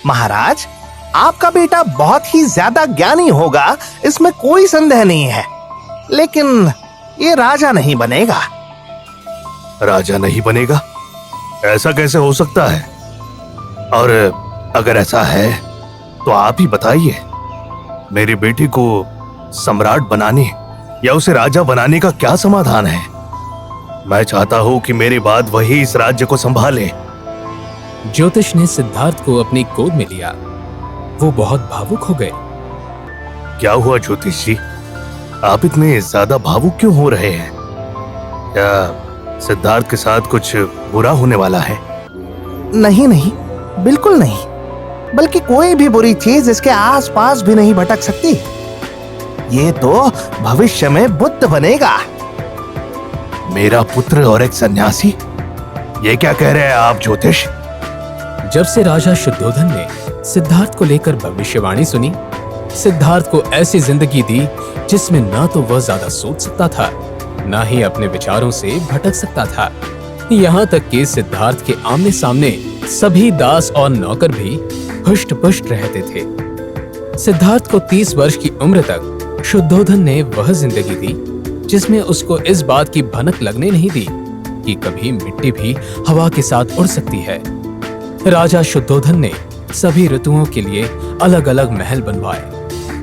महाराज, आपका बेटा बहुत ही ज्यादा ज्ञानी होगा, इसमें कोई संदेह नहीं है, लेकिन ये राजा नहीं बनेगा। राजा नहीं बनेगा? ऐसा कैसे हो सकता है? और अगर ऐसा है तो आप ही बताइए, मेरी बेटी को सम्राट बनाने या उसे राजा बनाने का क्या समाधान है? मैं चाहता हूं कि मेरे बाद वही इस राज्य को संभाले। ज्योतिष ने सिद्धार्थ को अपनी गोद में लिया। वो बहुत भावुक हो गए। क्या हुआ ज्योतिष जी, आप इतने ज्यादा भावुक क्यों हो रहे हैं? क्या सिद्धार्थ के साथ कुछ बुरा होने वाला है? नहीं नहीं, बिल्कुल नहीं, बल्कि कोई भी बुरी चीज इसके आसपास भी नहीं भटक सकती। ये तो भविष्य में बुद्ध बनेगा। मेरा पुत्र और एक सन्यासी? ये क्या कह रहे हैं आप ज्योतिष? जब से राजा शुद्धोधन ने सिद्धार्थ को लेकर भविष्यवाणी सुनी, सिद्धार्थ को ऐसी जिंदगी दी जिसमें ना तो वह ज्यादा सोच सकता था, ना ही अपने विचारों से भटक सकता था। यहाँ तक कि सिद्धार्थ के आमने सामने सभी दास और नौकर भी हुष्ट पुष्ट रहते थे। सिद्धार्थ को 30 वर्ष की उम्र तक शुद्धोधन ने वह जिंदगी दी जिसमें उसको इस बात की भनक लगने नहीं दी कि कभी मिट्टी भी हवा के साथ उड़ सकती है। राजा शुद्धोधन ने सभी ऋतुओं के लिए अलग अलग महल बनवाए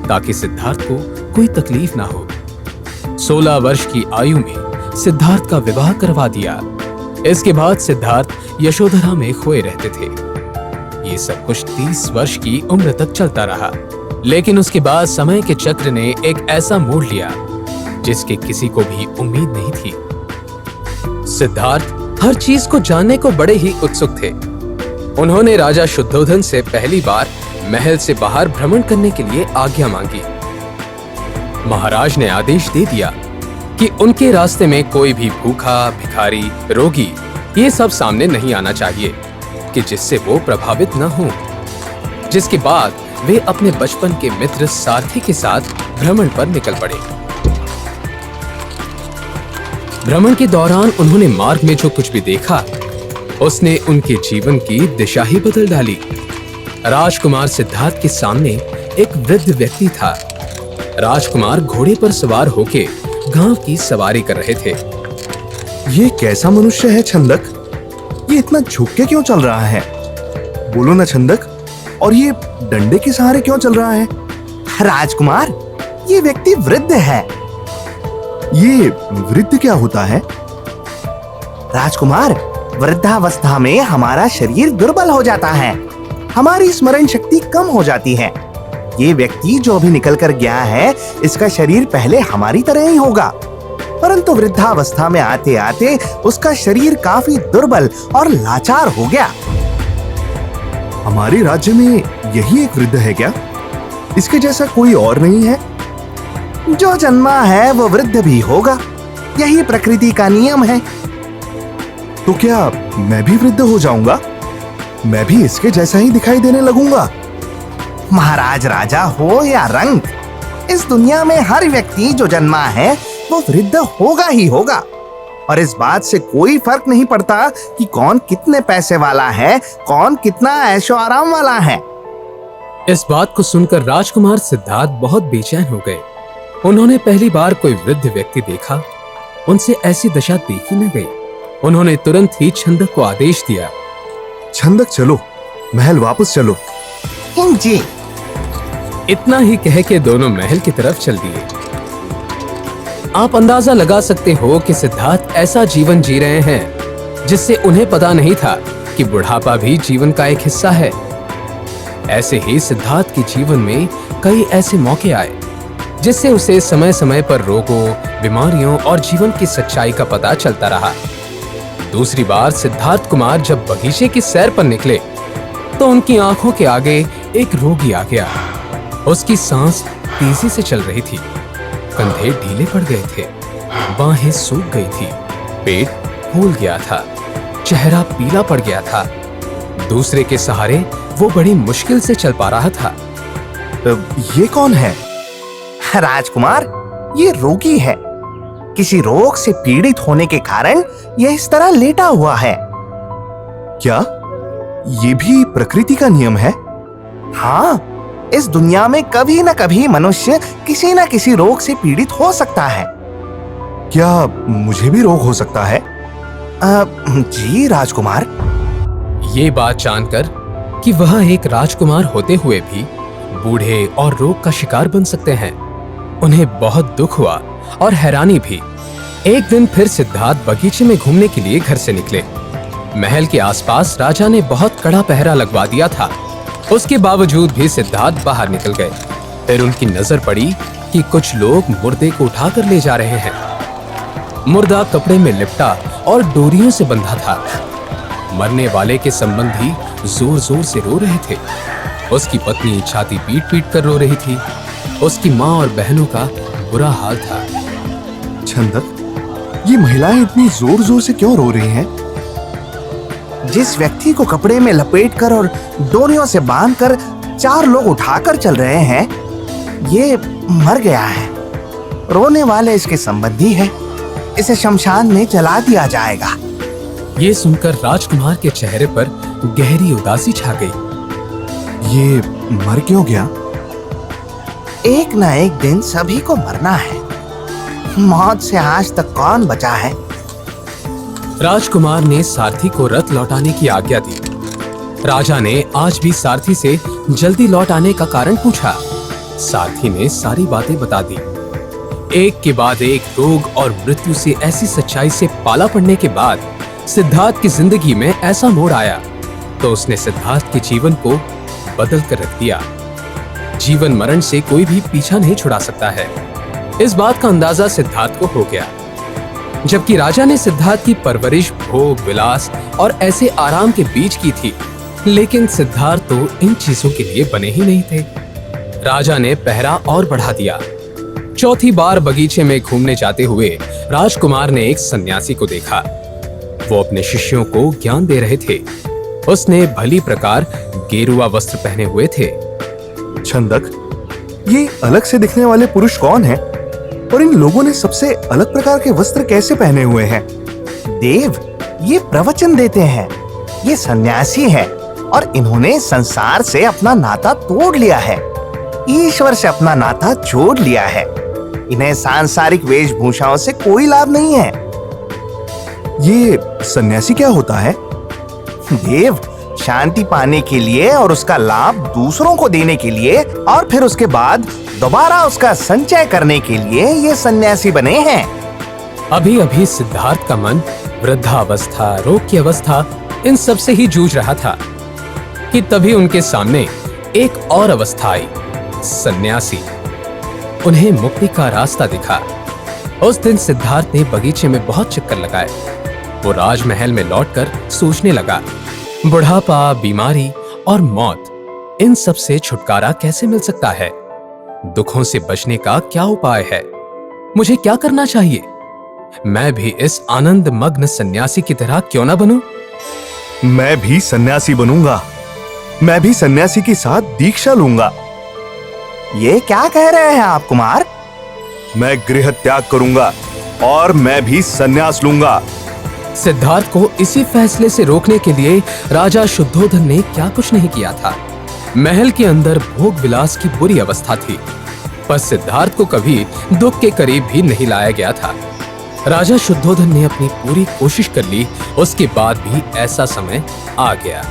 ताकि सिद्धार्थ को कोई तकलीफ ना हो। 16 वर्ष की आयु में सिद्धार्थ का विवाह करवा दिया। इसके बाद सिद्धार्थ यशोधरा में खोए रहते थे। ये सब कुछ 30 वर्ष की उम्र तक चलता रहा, लेकिन उसके बाद समय के चक्र ने एक ऐसा मोड़ लिया जिसके किसी को भी उम्मीद नहीं थी। सिद्धार्थ हर चीज को जानने को बड़े ही उत्सुक थे। उन्होंने राजा शुद्धोधन से पहली बार महल से बाहर भ्रमण करने के लिए आज्ञा मांगी। महाराज ने आदेश दे दिया कि उनके रास्ते में कोई भी भूखा, भिखारी, रोगी, ये सब सामने नहीं आना चाहिए कि जिससे वो प्रभावित न हो। जिसके बाद वे अपने बचपन के मित्र सारथी के साथ भ्रमण पर निकल पड़े। भ्रमण के दौरान उन्होंने मार्ग में जो कुछ भी देखा, उसने उनके जीवन की दिशा ही बदल डाली। राजकुमार सिद्धार्थ के सामने एक वृद्ध व्यक्ति था। राजकुमार घोड़े पर सवार होके गांव की सवारी कर रहे थे। ये कैसा मनुष्य है छंदक? ये इतना झुक के क्यों चल रहा है? बोलो ना छंदक, और ये डंडे के सहारे क्यों चल रहा है? राजकुमार, ये व्यक्ति वृद्ध है। ये वृद्ध क्या होता है? राजकुमार, वृद्धावस्था में हमारा शरीर दुर्बल हो जाता है, हमारी स्मरण शक्ति कम हो जाती है। ये व्यक्ति जो अभी निकल कर गया है, इसका शरीर पहले हमारी तरह ही होगा, परंतु वृद्धावस्था में आते आते उसका शरीर काफी दुर्बल और लाचार हो गया। हमारे राज्य में यही एक वृद्ध है क्या? इसके जैसा कोई और नहीं है? जो जन्मा है वो वृद्ध भी होगा, यही प्रकृति का नियम है। तो क्या मैं भी वृद्ध हो जाऊंगा? मैं भी इसके जैसा ही दिखाई देने लगूंगा? महाराज, राजा हो या रंक, इस दुनिया में हर व्यक्ति जो जन्मा है वो वृद्ध होगा ही होगा, और इस बात से कोई फर्क नहीं पड़ता कि कौन कितने पैसे वाला है, कौन कितना ऐशो आराम वाला है। इस बात को सुनकर राजकुमार सिद्धार्थ बहुत बेचैन हो गए। उन्होंने पहली बार कोई वृद्ध व्यक्ति देखा, उनसे ऐसी दशा देखी न गई। उन्होंने तुरंत ही छंदक को आदेश दिया, छंदक चलो, महल वापस चलो। जी। इतना ही कह के दोनों महल की तरफ चल दिए। आप अंदाजा लगा सकते हो कि सिद्धार्थ ऐसा जीवन जी रहे हैं जिससे उन्हें पता नहीं था कि बुढ़ापा भी जीवन का एक हिस्सा है। ऐसे ही सिद्धार्थ के जीवन में कई ऐसे मौके आए जिससे उसे समय समय पर रोगों, बीमारियों और जीवन की सच्चाई का पता चलता रहा। दूसरी बार सिद्धार्थ कुमार जब बगीचे की सैर पर निकले तो उनकी आंखों के आगे एक रोगी आ गया। उसकी सांस तेजी से चल रही थी, कंधे ढीले पड़ गए थे, बाहें सूख गई थी, पेट फूल गया था, चेहरा पीला पड़ गया था। दूसरे के सहारे वो बड़ी मुश्किल से चल पा रहा था। ये कौन है? राजकुमार, ये रोगी है। किसी रोग से पीड़ित होने के कारण यह इस तरह लेटा हुआ है। क्या ये भी प्रकृति का नियम है? हाँ, इस दुनिया में कभी न कभी मनुष्य किसी न किसी रोग से पीड़ित हो सकता है। क्या मुझे भी रोग हो सकता है? जी राजकुमार। ये बात जानकर कि वह एक राजकुमार होते हुए भी बूढ़े और रोग का शिकार बन सकते हैं, उन्हें बहुत दुख हुआ और हैरानी भी। एक दिन फिर सिद्धार्थ बगीचे में घूमने के लिए घर से निकले। महल के आसपास राजा ने बहुत कड़ा पहरा लगवा दिया था। उसके बावजूद भी सिद्धार्थ बाहर निकल गए। फिर उनकी नजर पड़ी कि कुछ लोग मुर्दे को उठाकर ले जा रहे हैं। मुर्दा कपड़े में लिपटा और डोरियों से बंधा था। मरने वाले के संबंधी जोर जोर से रो रहे थे। उसकी पत्नी छाती पीट पीट कर रो रही थी। उसकी माँ और बहनों का बुरा हाल था। छंदक, ये महिलाएं इतनी जोर जोर से क्यों रो रही हैं? जिस व्यक्ति को कपड़े में लपेटकर और डोरियों से बांधकर 4 लोग उठाकर चल रहे हैं, ये मर गया है। रोने वाले इसके संबंधी है। इसे शमशान में जला दिया जाएगा। ये सुनकर राजकुमार के चेहरे पर गहरी उदासी छा गई। ये मर क्यों गया? एक ना एक दिन सभी को मरना है। मौत से आज तक कौन बचा है? राजकुमार ने सारथी को रथ लौटाने की आज्ञा दी। राजा ने आज भी सारथी से जल्दी लौट आने का कारण पूछा। सारथी ने सारी बातें बता दी। एक के बाद एक रोग और मृत्यु से ऐसी सच्चाई से पाला पड़ने के बाद सिद्धार्थ की जिंदगी में ऐसा मोड़ आया तो उसने सिद्धार्थ के जीवन को बदल कर रख दिया। जीवन मरण से कोई भी पीछा नहीं छुड़ा सकता है। इस बात का अंदाजा सिद्धार्थ को हो गया। जबकि राजा ने सिद्धार्थ की परवरिश भोग विलास और ऐसे आराम के बीच की थी, लेकिन सिद्धार्थ तो इन चीजों के लिए बने ही नहीं थे। राजा ने पहरा और बढ़ा दिया। चौथी बार बगीचे में घूमने जाते हुए राजकुमार ने एक सन्यासी को देखा। वो अपने शिष्यों को ज्ञान दे रहे थे। उसने भली प्रकार गेरुआ वस्त्र पहने हुए थे। छंदक, ये अलग से दिखने वाले पुरुष कौन हैं? और इन लोगों ने सबसे अलग प्रकार के वस्त्र कैसे पहने हुए हैं? देव, ये प्रवचन देते हैं। ये सन्यासी है और इन्होंने संसार से अपना नाता तोड़ लिया है। ईश्वर से अपना नाता जोड़ लिया है। इन्हें सांसारिक वेशभूषाओं से कोई लाभ नहीं है। ये सन्यासी क्या होता है? देव, शांति पाने के लिए और उसका लाभ दूसरों को देने के लिए और फिर उसके बाद दोबारा उसका संचय करने के लिए ये सन्यासी बने हैं। अभी अभी सिद्धार्थ का मन वृद्धावस्था, रोग की अवस्था, इन सब से ही जूझ रहा था कि तभी उनके सामने एक और अवस्था आई, सन्यासी। उन्हें मुक्ति का रास्ता दिखा। उस दिन सिद्धार्थ ने बगीचे में बहुत चक्कर लगाए। वो राजमहल में लौटकर सोचने लगा, बुढ़ापा, बीमारी और मौत, इन सब से छुटकारा कैसे मिल सकता है? दुखों से बचने का क्या उपाय है? मुझे क्या करना चाहिए? मैं भी इस आनंद मग्न सन्यासी की तरह क्यों ना बनूं? मैं भी सन्यासी बनूंगा। मैं भी सन्यासी के साथ दीक्षा लूंगा। ये क्या कह रहे हैं आप कुमार? मैं गृह त्याग करूंगा और मैं भी सन्यास लूंगा। सिद्धार्थ को इसी फैसले से रोकने के लिए राजा शुद्धोधन ने क्या कुछ नहीं किया था। महल के अंदर भोग विलास की बुरी अवस्था थी, पर सिद्धार्थ को कभी दुख के करीब भी नहीं लाया गया था। राजा शुद्धोधन ने अपनी पूरी कोशिश कर ली, उसके बाद भी ऐसा समय आ गया।